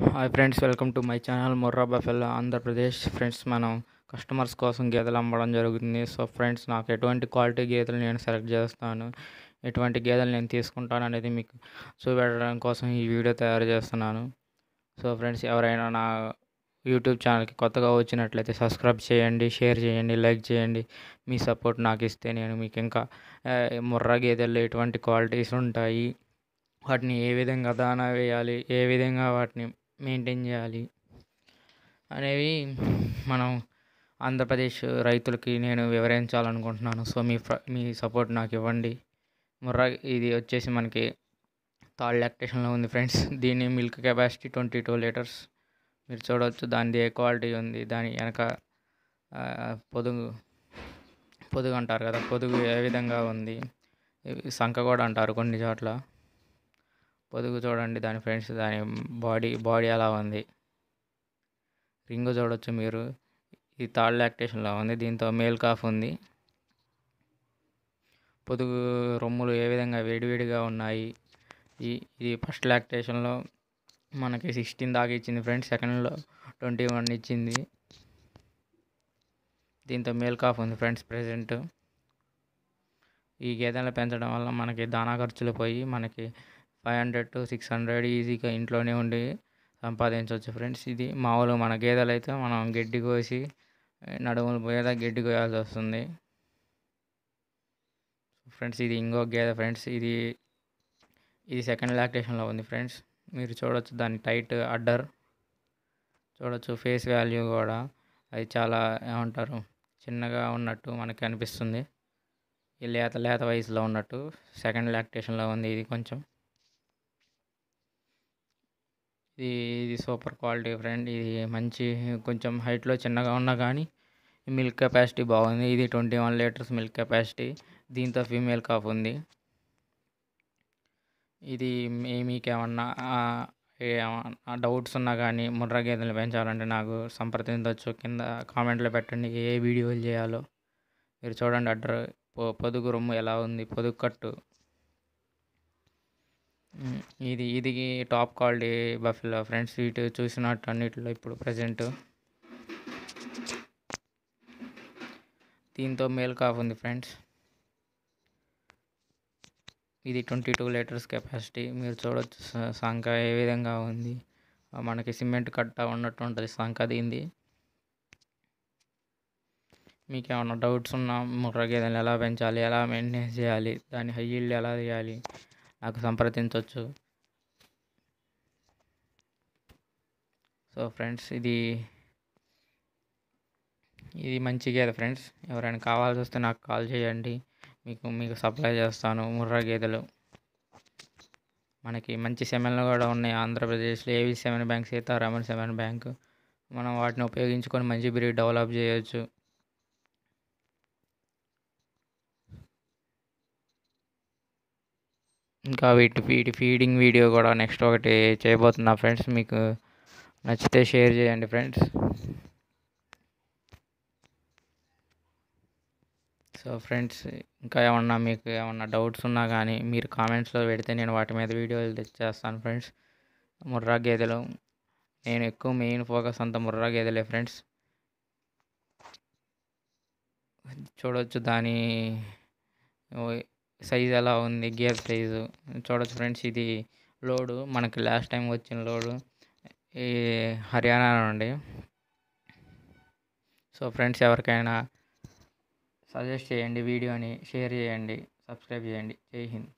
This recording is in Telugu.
Hi friends, welcome to my channel Murrah buffalo Andhra Pradesh. Friends, మనం కస్టమర్స్ కోసం గేదెలు అమ్మడం జరుగుతుంది. సో ఫ్రెండ్స్, నాకు ఎటువంటి క్వాలిటీ గేదెలు నేను సెలెక్ట్ చేస్తాను, ఎటువంటి గేదెలు నేను తీసుకుంటాను అనేది మీకు చూపెట్టడం కోసం ఈ వీడియో తయారు చేస్తున్నాను. సో ఫ్రెండ్స్, ఎవరైనా నా యూట్యూబ్ ఛానల్కి కొత్తగా వచ్చినట్లయితే సబ్స్క్రైబ్ చేయండి, షేర్ చేయండి, లైక్ చేయండి. మీ సపోర్ట్ నాకు ఇస్తే నేను మీకు ఇంకా ముర్రా గేదెల్లో ఎటువంటి క్వాలిటీస్ ఉంటాయి, వాటిని ఏ విధంగా దానా వేయాలి, ఏ విధంగా వాటిని మెయింటైన్ చేయాలి అనేవి మనం ఆంధ్రప్రదేశ్ రైతులకి నేను వివరించాలనుకుంటున్నాను. సో మీ సపోర్ట్ నాకు ఇవ్వండి. ముర్రా ఇది వచ్చేసి మనకి థర్డ్ లాక్టేషన్లో ఉంది ఫ్రెండ్స్. దీని మిల్క్ కెపాసిటీ 22 లీటర్స్. మీరు చూడవచ్చు దానిది ఏ క్వాలిటీ ఉంది. దాని వెనక పొదుగు పొదుగు అంటారు కదా, పొదుగు ఏ విధంగా ఉంది, సంఖ కూడా అంటారు కొన్ని చోట్ల. పొదుగు చూడండి దాని ఫ్రెండ్స్, దాని బాడీ ఎలా ఉంది. రింగు చూడొచ్చు మీరు. ఇది థర్డ్ లాక్టేషన్లో ఉంది. దీంతో మేల్ కాఫ్ ఉంది. పొదుగు రొమ్ములు ఏ విధంగా వేడివేడిగా ఉన్నాయి. ఇది ఫస్ట్ లాక్టేషన్లో మనకి 16 దాకా ఇచ్చింది ఫ్రెండ్స్. సెకండ్లో 21 ఇచ్చింది. దీంతో మేల్ కాఫ్ ఉంది ఫ్రెండ్స్ ప్రెజెంట్. ఈ గేదెలను పెంచడం వల్ల మనకి దానా ఖర్చులు పోయి మనకి 500 to 600 ఈజీగా ఇంట్లోనే ఉండి సంపాదించవచ్చు ఫ్రెండ్స్. ఇది మామూలు మన గేదెలు అయితే మనం గడ్డి కోసి నడుములు పోయేదా గడ్డి కోయాల్సి వస్తుంది ఫ్రెండ్స్. ఇది ఇంకో గేదె ఫ్రెండ్స్. ఇది సెకండ్ లాక్టేషన్లో ఉంది ఫ్రెండ్స్. మీరు చూడవచ్చు దాని టైట్ అడ్డర్ చూడవచ్చు. ఫేస్ వాల్యూ కూడా అది చాలా ఏమంటారు చిన్నగా ఉన్నట్టు మనకి అనిపిస్తుంది. ఈ లేత వయసులో ఉన్నట్టు సెకండ్ లాక్టేషన్లో ఉంది. ఇది ఇది సూపర్ క్వాలిటీ ఫ్రెండ్. ఇది మంచి కొంచెం హైట్లో చిన్నగా ఉన్నా కానీ మిల్క్ కెపాసిటీ బాగుంది. ఇది 21 లీటర్స్ మిల్క్ కెపాసిటీ. దీంతో ఫీమేల్ కాఫ్ ఉంది. ఇది మీకేమన్నా డౌట్స్ ఉన్నా కానీ ముర్రా గేదెలు పెంచాలంటే నాకు సంప్రదించవచ్చు. కింద కామెంట్లో పెట్టండి ఏ వీడియోలు చేయాలో. మీరు చూడండి అడ్డర్ పొదుగు రొమ్ము ఎలా ఉంది, పొదుగు కట్టు. ఇది టాప్ క్వాలిటీ బఫెలో ఫ్రెండ్స్. ఇటు చూసినట్టు అన్నిటిలో ఇప్పుడు ప్రజెంట్ దీంతో మేల్ కాఫ్ ఉంది ఫ్రెండ్స్. ఇది 22 లీటర్స్ కెపాసిటీ. మీరు చూడవచ్చు సంఖ ఏ విధంగా ఉంది. మనకి సిమెంట్ కట్ట ఉన్నట్టు ఉంటుంది సంఖ దీంది. మీకు ఏమైనా డౌట్స్ ఉన్నా ముర్రా గేదెలు ఎలా పెంచాలి, ఎలా మెయింటైన్ చేయాలి, దాని హై ఈల్డ్ ఎలా చేయాలి నాకు సంప్రదించవచ్చు. సో ఫ్రెండ్స్, ఇది మంచి గేదె ఫ్రెండ్స్. ఎవరైనా కావాల్సి వస్తే నాకు కాల్ చేయండి. మీకు సప్లై చేస్తాను ముర్రా గేదెలు. మనకి మంచి సెమెన్లు కూడా ఉన్నాయి ఆంధ్రప్రదేశ్లో. ఏవి semen bank, Sitharaman semen bank. మనం వాటిని ఉపయోగించుకొని మంచి బ్రీడ్ డెవలప్ చేయొచ్చు. ఇంకా వీటి ఫీడింగ్ వీడియో కూడా నెక్స్ట్ ఒకటి చేయబోతున్నా ఫ్రెండ్స్. మీకు నచ్చితే షేర్ చేయండి ఫ్రెండ్స్. సో ఫ్రెండ్స్, ఇంకా మీకు ఏమన్నా డౌట్స్ ఉన్నా కానీ మీరు కామెంట్స్లో పెడితే నేను వాటి మీద వీడియోలు తెచ్చేస్తాను ఫ్రెండ్స్. ముర్రా గేదెలు నేను ఎక్కువ మెయిన్ ఫోకస్ అంతా ముర్రా గేదెలే ఫ్రెండ్స్. చూడవచ్చు దాని సైజ్ ఎలా ఉంది, గేర్ సైజు చూడవచ్చు ఫ్రెండ్స్. ఇది లోడు మనకి లాస్ట్ టైం వచ్చిన లోడు ఈ హర్యానా నుండి. సో ఫ్రెండ్స్, ఎవరికైనా సజెస్ట్ చేయండి, వీడియోని షేర్ చేయండి, సబ్స్క్రైబ్ చేయండి. జై హింద్.